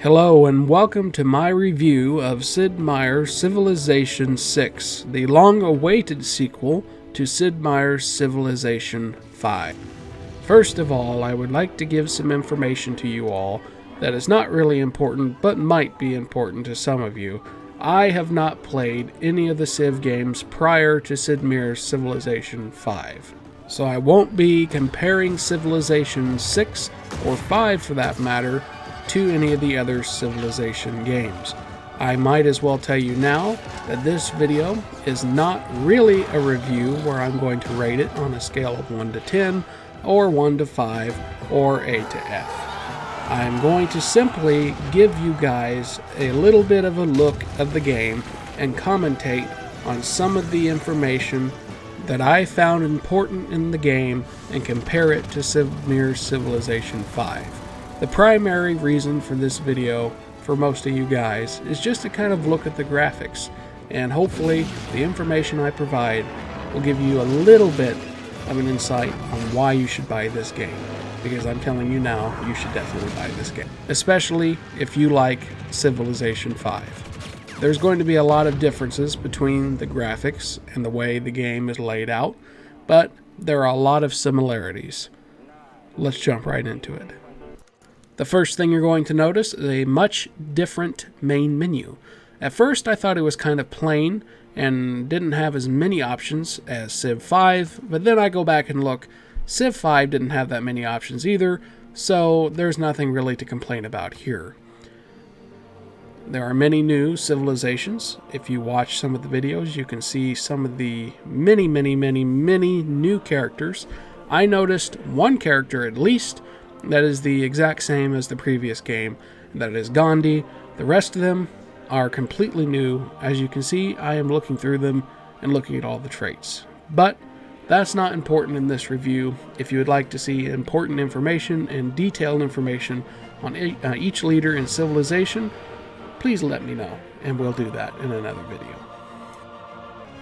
Hello and welcome to my review of Sid Meier's Civilization VI, the long-awaited sequel to Sid Meier's Civilization V. First of all, I would like to give some information to you all that is not really important, but might be important to some of you. I have not played any of the Civ games prior to Sid Meier's Civilization V. So I won't be comparing Civilization 6 or 5 for that matter to any of the other Civilization games. I might as well tell you now that this video is not really a review where I'm going to rate it on a scale of 1 to 10 or 1 to 5 or A to F. I'm going to simply give you guys a little bit of a look of the game and commentate on some of the information that I found important in the game and compare it to Sid Meier's Civilization 5. The primary reason for this video, for most of you guys, is just to kind of look at the graphics, and hopefully the information I provide will give you a little bit of an insight on why you should buy this game, because I'm telling you now, you should definitely buy this game, especially if you like Civilization 5. There's going to be a lot of differences between the graphics and the way the game is laid out, but there are a lot of similarities. Let's jump right into it. The first thing you're going to notice is a much different main menu. At first I thought it was kind of plain and didn't have as many options as Civ 5, but then I go back and look, Civ 5 didn't have that many options either, so there's nothing really to complain about here. There are many new civilizations. If you watch some of the videos, you can see some of the many new characters. I noticed one character at least that is the exact same as the previous game, and that is Gandhi. The rest of them are completely new. As you can see, I am looking through them and looking at all the traits. But that's not important in this review. If you would like to see important information and detailed information on each leader in Civilization, please let me know, and we'll do that in another video.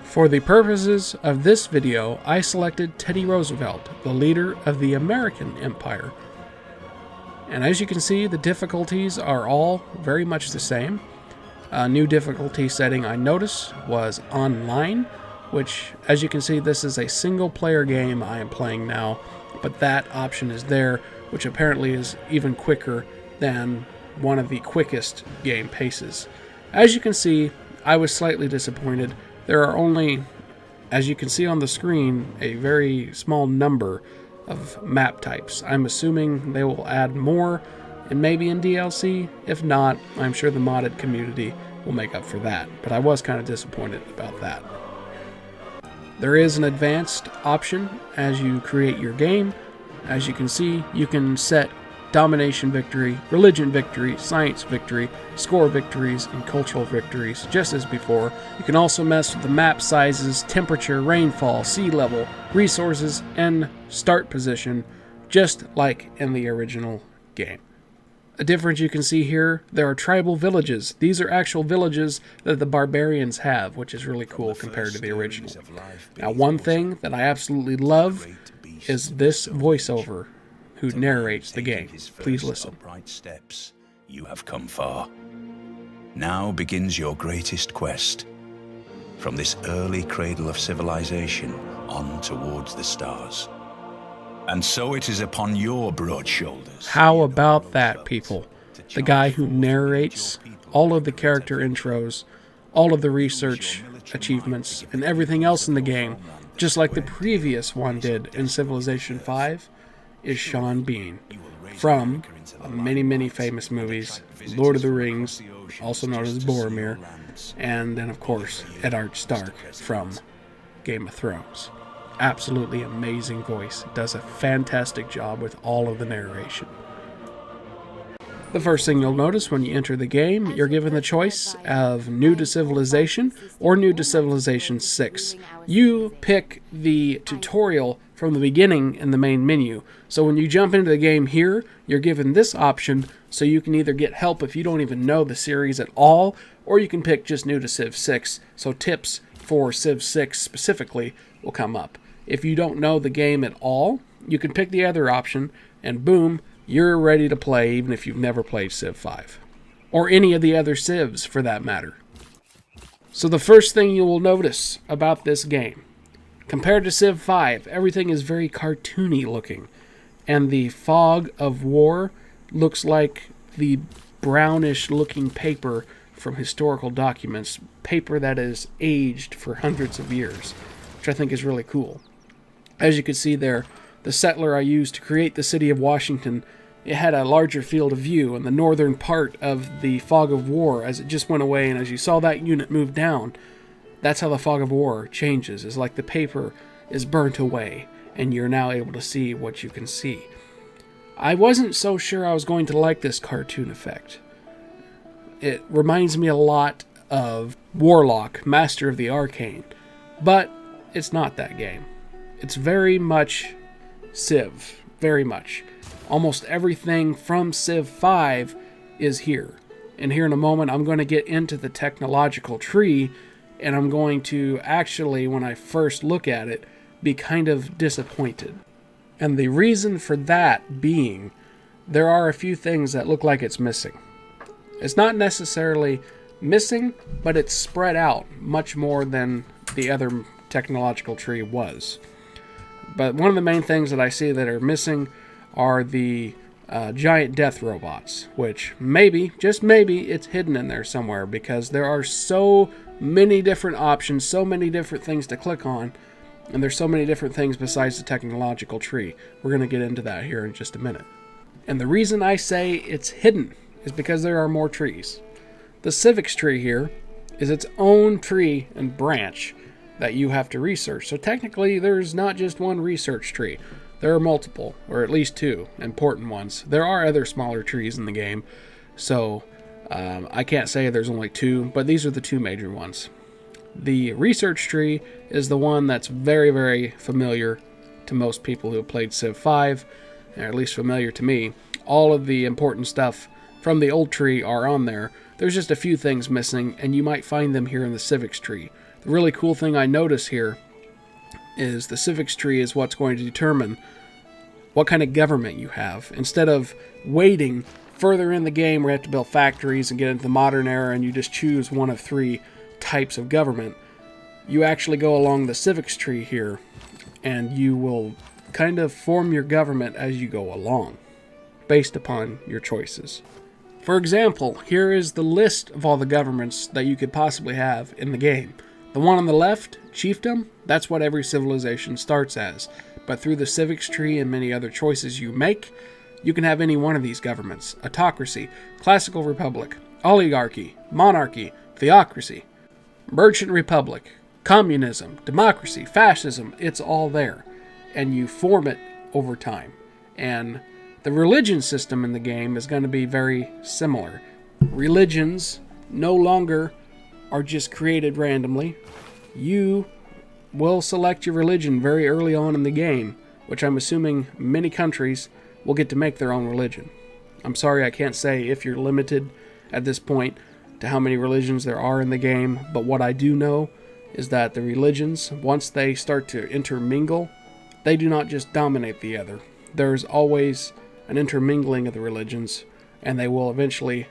For the purposes of this video, I selected Teddy Roosevelt, the leader of the American Empire. And as you can see, the difficulties are all very much the same. A new difficulty setting I noticed was online, which, as you can see, this is a single player game I am playing now, but that option is there, which apparently is even quicker than one of the quickest game paces. As you can see, I was slightly disappointed. There are only, as you can see on the screen, a very small number of map types. I'm assuming they will add more, and maybe in DLC. If not, I'm sure the modded community will make up for that, but I was kind of disappointed about that. There is an advanced option as you create your game. As you can see, you can set domination victory, religion victory, science victory, score victories, and cultural victories, just as before. You can also mess with the map sizes, temperature, rainfall, sea level, resources, and start position, just like in the original game. A difference you can see here, there are tribal villages. These are actual villages that the barbarians have, which is really cool compared to the original. Now, one thing that I absolutely love is this voiceover who narrates the game. Please listen. Steps, you have come far. Now begins your greatest quest. From this early cradle of civilization on towards the stars. And so it is upon your broad shoulders. How about that, people? The guy who narrates all of the character intros, all of the research achievements, and everything else in the game, just like the previous one did in Civilization 5, is Sean Bean from many famous movies, Lord of the Rings, also known as Boromir, and then of course Eddard Stark from Game of Thrones. Absolutely amazing voice. Does a fantastic job with all of the narration. The first thing you'll notice when you enter the game, you're given the choice of New to Civilization or New to Civilization 6. You pick the tutorial from the beginning in the main menu. So when you jump into the game here, you're given this option, so you can either get help if you don't even know the series at all, or you can pick just New to Civ 6, so tips for Civ 6 specifically will come up. If you don't know the game at all, you can pick the other option, and boom, you're ready to play even if you've never played Civ 5. or any of the other civs for that matter. So the first thing you will notice about this game, compared to Civ 5, everything is very cartoony looking, and the fog of war looks like the brownish looking paper from historical documents, paper that is aged for hundreds of years, which I think is really cool. As you can see there, the settler I used to create the city of Washington, it had a larger field of view, and the northern part of the fog of war, as it just went away, and as you saw that unit move down, that's how the fog of war changes. It's like the paper is burnt away, and you're now able to see what you can see. I wasn't so sure I was going to like this cartoon effect. It reminds me a lot of Warlock, Master of the Arcane, but it's not that game. It's very much Civ, very much. Almost everything from Civ 5 is here. And here in a moment, I'm going to get into the technological tree, and I'm going to actually, when I first look at it, be kind of disappointed. And the reason for that being, there are a few things that look like it's missing. It's not necessarily missing, but it's spread out much more than the other technological tree was. But one of the main things that I see that are missing are the giant death robots, which maybe, just maybe, it's hidden in there somewhere, because there are so many different options, so many different things to click on, and there's so many different things besides the technological tree. We're going to get into that here in just a minute. And the reason I say it's hidden is because there are more trees. The civics tree here is its own tree and branch that you have to research. So technically, there's not just one research tree. There are multiple, or at least two important ones. There are other smaller trees in the game, so I can't say there's only two, but these are the two major ones. The research tree is the one that's very, very familiar to most people who have played Civ 5, or at least familiar to me. All of the important stuff from the old tree are on there. There's just a few things missing, and you might find them here in the civics tree. The really cool thing I notice here is the civics tree is what's going to determine what kind of government you have. Instead of waiting further in the game where you have to build factories and get into the modern era and you just choose one of three types of government, you actually go along the civics tree here and you will kind of form your government as you go along based upon your choices. For example, here is the list of all the governments that you could possibly have in the game. The one on the left, chiefdom, that's what every civilization starts as. But through the civics tree and many other choices you make, you can have any one of these governments. Autocracy, classical republic, oligarchy, monarchy, theocracy, merchant republic, communism, democracy, fascism, it's all there. And you form it over time. And the religion system in the game is going to be very similar. Religions no longer are just created randomly. You will select your religion very early on in the game, which I'm assuming many countries will get to make their own religion. I'm sorry I can't say if you're limited at this point to how many religions there are in the game, but what I do know is that the religions, once they start to intermingle, they do not just dominate the other. There's always an intermingling of the religions, and they will eventually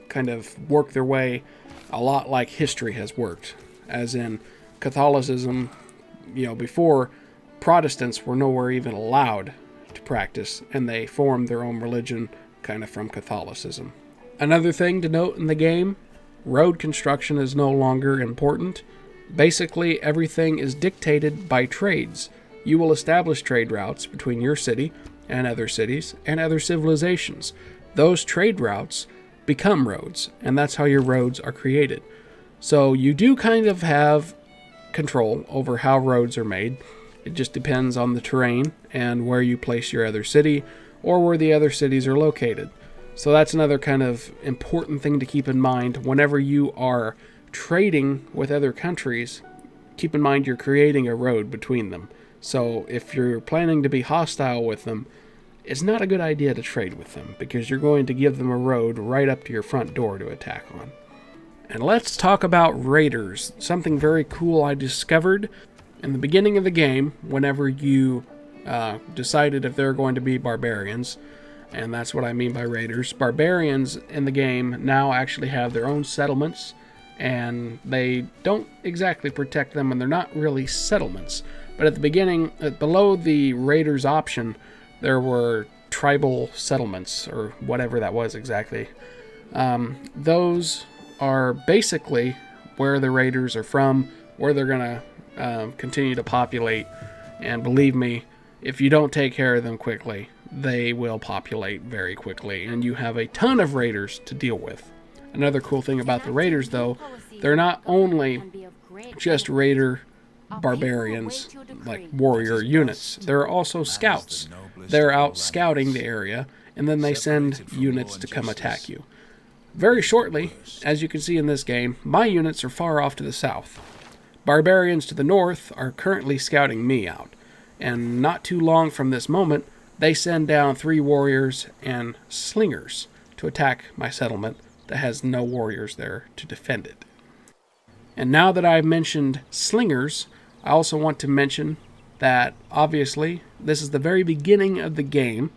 kind of work their way a lot like history has worked. As in Catholicism, before, Protestants were nowhere even allowed to practice, and they formed their own religion kind of from Catholicism. Another thing to note in the game, road construction is no longer important. Basically, everything is dictated by trades. You will establish trade routes between your city and other cities and other civilizations. Those trade routes become roads, and that's how your roads are created. So you do kind of have control over how roads are made. It just depends on the terrain and where you place your other city or where the other cities are located. So that's another kind of important thing to keep in mind whenever you are trading with other countries. Keep in mind you're creating a road between them. So if you're planning to be hostile with them, it's not a good idea to trade with them because you're going to give them a road right up to your front door to attack on. And let's talk about raiders. Something very cool I discovered in the beginning of the game, whenever you decided if they're going to be barbarians, and that's what I mean by raiders. Barbarians in the game now actually have their own settlements, and they don't exactly protect them, and they're not really settlements. But at the beginning, below the raiders option, there were tribal settlements, or whatever that was exactly. Those are basically where the raiders are from, where they're going to continue to populate. And believe me, if you don't take care of them quickly, they will populate very quickly, and you have a ton of raiders to deal with. Another cool thing about the raiders, though, they're not only just raider barbarians, like warrior units. They're also scouts. They're out scouting the area, and then they send units to come attack you. Very shortly, as you can see in this game, my units are far off to the south. Barbarians to the north are currently scouting me out, and not too long from this moment, they send down 3 warriors and slingers to attack my settlement that has no warriors there to defend it. And now that I've mentioned slingers, I also want to mention that, obviously, this is the very beginning of the game,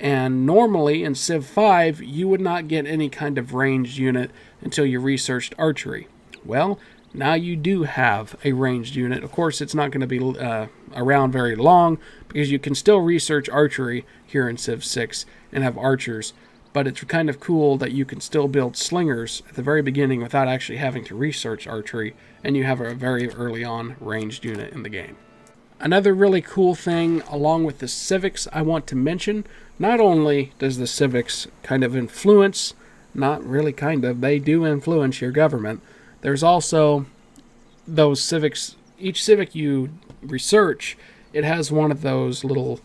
and normally in Civ 5, you would not get any kind of ranged unit until you researched archery. Well, now you do have a ranged unit. Of course, it's not going to be around very long, because you can still research archery here in Civ 6 and have archers, but it's kind of cool that you can still build slingers at the very beginning without actually having to research archery, and you have a very early on ranged unit in the game. Another really cool thing along with the civics I want to mention, not only does the civics kind of influence, not really kind of, they do influence your government, there's also those civics, each civic you research, it has one of those little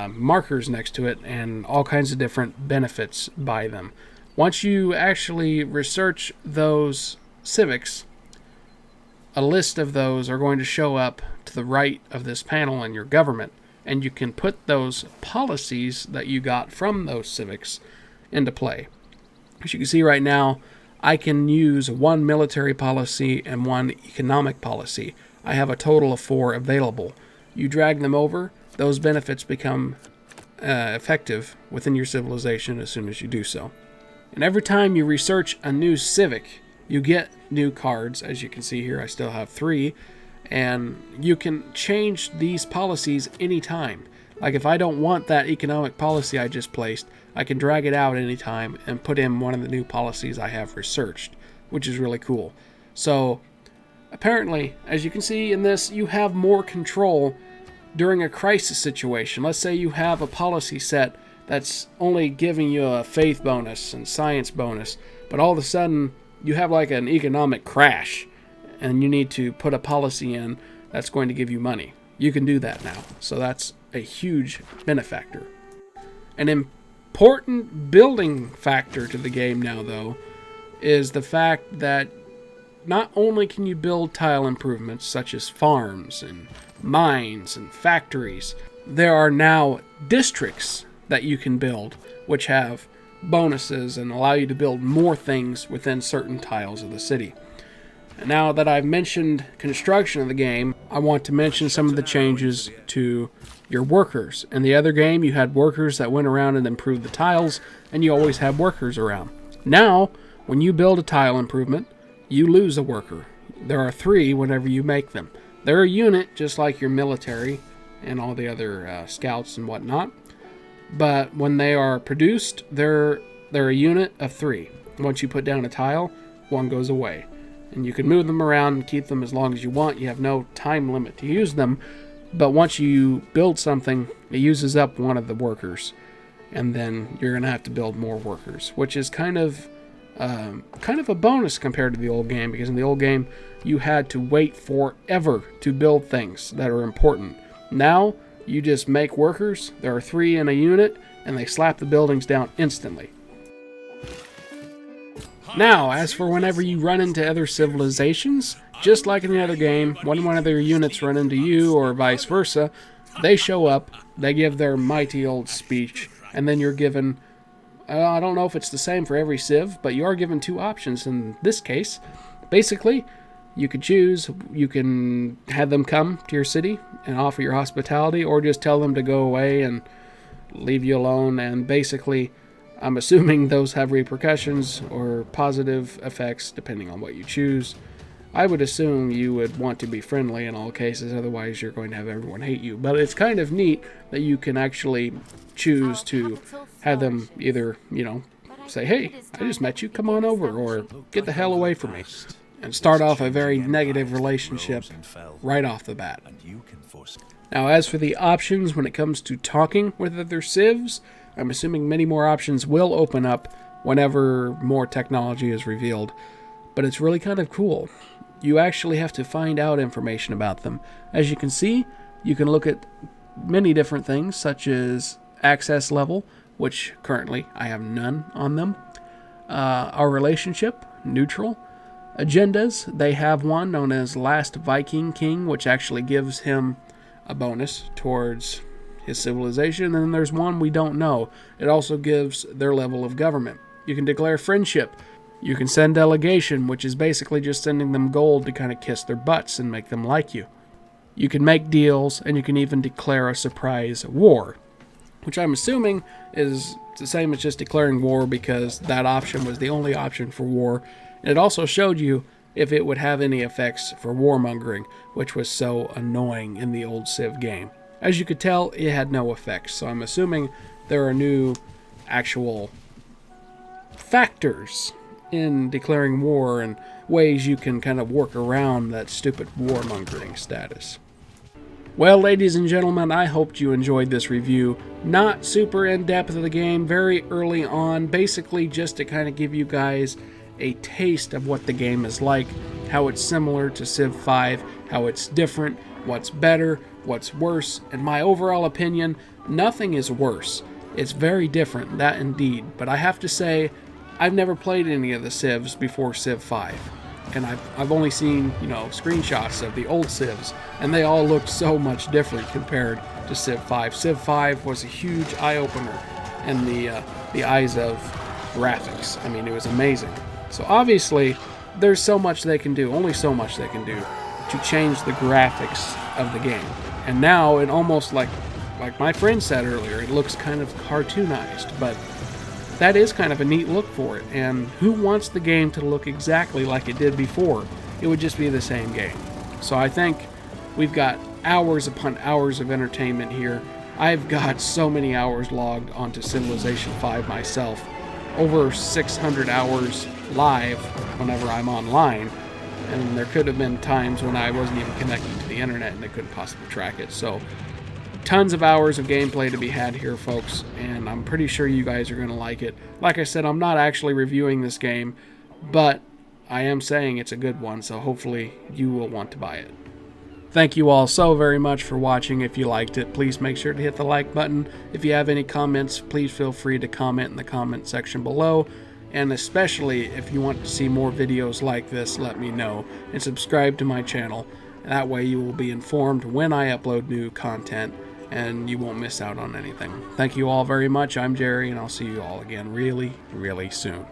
markers next to it and all kinds of different benefits by them. Once you actually research those civics, a list of those are going to show up to the right of this panel in your government, and you can put those policies that you got from those civics into play. As you can see right now, I can use 1 military policy and 1 economic policy. I have a total of 4 available. You drag them over, those benefits become effective within your civilization as soon as you do so. And every time you research a new civic, you get new cards. As you can see here, I still have 3, and you can change these policies anytime. Like if I don't want that economic policy I just placed, I can drag it out anytime and put in one of the new policies I have researched, which is really cool. So apparently, as you can see in this, you have more control during a crisis situation. Let's say you have a policy set that's only giving you a faith bonus and science bonus, but all of a sudden you have like an economic crash and you need to put a policy in that's going to give you money. You can do that now. So that's a huge benefactor. An important building factor to the game now, though, is the fact that not only can you build tile improvements such as farms and mines and factories, there are now districts that you can build which have bonuses and allow you to build more things within certain tiles of the city. And now that I've mentioned construction of the game, I want to mention some of the changes to your workers. In the other game, you had workers that went around and improved the tiles, and you always have workers around. Now, when you build a tile improvement, you lose a worker. There are 3 whenever you make them. They're a unit, just like your military and all the other scouts and whatnot. But when they are produced, they're a unit of 3. Once you put down a tile, 1 goes away. And you can move them around and keep them as long as you want. You have no time limit to use them. But once you build something, it uses up one of the workers. And then you're going to have to build more workers, which is kind of a bonus compared to the old game, because in the old game, you had to wait forever to build things that are important. Now, you just make workers. There are 3 in a unit, and they slap the buildings down instantly. Now, as for whenever you run into other civilizations, just like in the other game, when one of their units run into you or vice versa, they show up, they give their mighty old speech, and then you're given, I don't know if it's the same for every civ, but you are given 2 options in this case. Basically, you could choose, you can have them come to your city and offer your hospitality, or just tell them to go away and leave you alone, and basically I'm assuming those have repercussions or positive effects depending on what you choose. I would assume you would want to be friendly in all cases, otherwise you're going to have everyone hate you. But it's kind of neat that you can actually choose to have them either, you know, say, hey, I just met you, come on over, or get the hell away from me, and start off a very negative relationship right off the bat. Now, as for the options when it comes to talking with other civs, I'm assuming many more options will open up whenever more technology is revealed. But it's really kind of cool. You actually have to find out information about them. As you can see, you can look at many different things, such as access level, which currently I have none on them. Our relationship, neutral. Agendas, they have one known as Last Viking King, which actually gives him a bonus towards his civilization. And then there's one we don't know. It also gives their level of government. You can declare friendship. You can send delegation, which is basically just sending them gold to kind of kiss their butts and make them like you. You can make deals, and you can even declare a surprise war, which I'm assuming is the same as just declaring war, because that option was the only option for war. And it also showed you if it would have any effects for warmongering, which was so annoying in the old Civ game. As you could tell, it had no effects, so I'm assuming there are new actual factors in declaring war and ways you can kind of work around that stupid warmongering status. Well, ladies and gentlemen, I hoped you enjoyed this review. Not super in-depth of the game, very early on, basically just to kind of give you guys a taste of what the game is like, how it's similar to Civ 5, how it's different, what's better, what's worse. In my overall opinion, nothing is worse. It's very different, that indeed, but I have to say, I've never played any of the Civs before Civ 5, and I've only seen, you know, screenshots of the old Civs, and they all looked so much different compared to Civ 5. Civ 5 was a huge eye-opener in the eyes of graphics. I mean, it was amazing. So obviously, there's so much they can do, only so much they can do, to change the graphics of the game. And now, it almost like my friend said earlier, it looks kind of cartoonized, but that is kind of a neat look for it, and who wants the game to look exactly like it did before? It would just be the same game. So I think we've got hours upon hours of entertainment here. I've got so many hours logged onto Civilization 5 myself, over 600 hours live whenever I'm online, and there could have been times when I wasn't even connected to the internet and they couldn't possibly track it. So tons of hours of gameplay to be had here, folks, and I'm pretty sure you guys are going to like it. Like I said, I'm not actually reviewing this game, but I am saying it's a good one, so hopefully you will want to buy it. Thank you all so very much for watching. If you liked it, please make sure to hit the like button. If you have any comments, please feel free to comment in the comment section below. And especially if you want to see more videos like this, let me know. And subscribe to my channel. That way you will be informed when I upload new content, and you won't miss out on anything. Thank you all very much. I'm Jerry, and I'll see you all again really, really soon.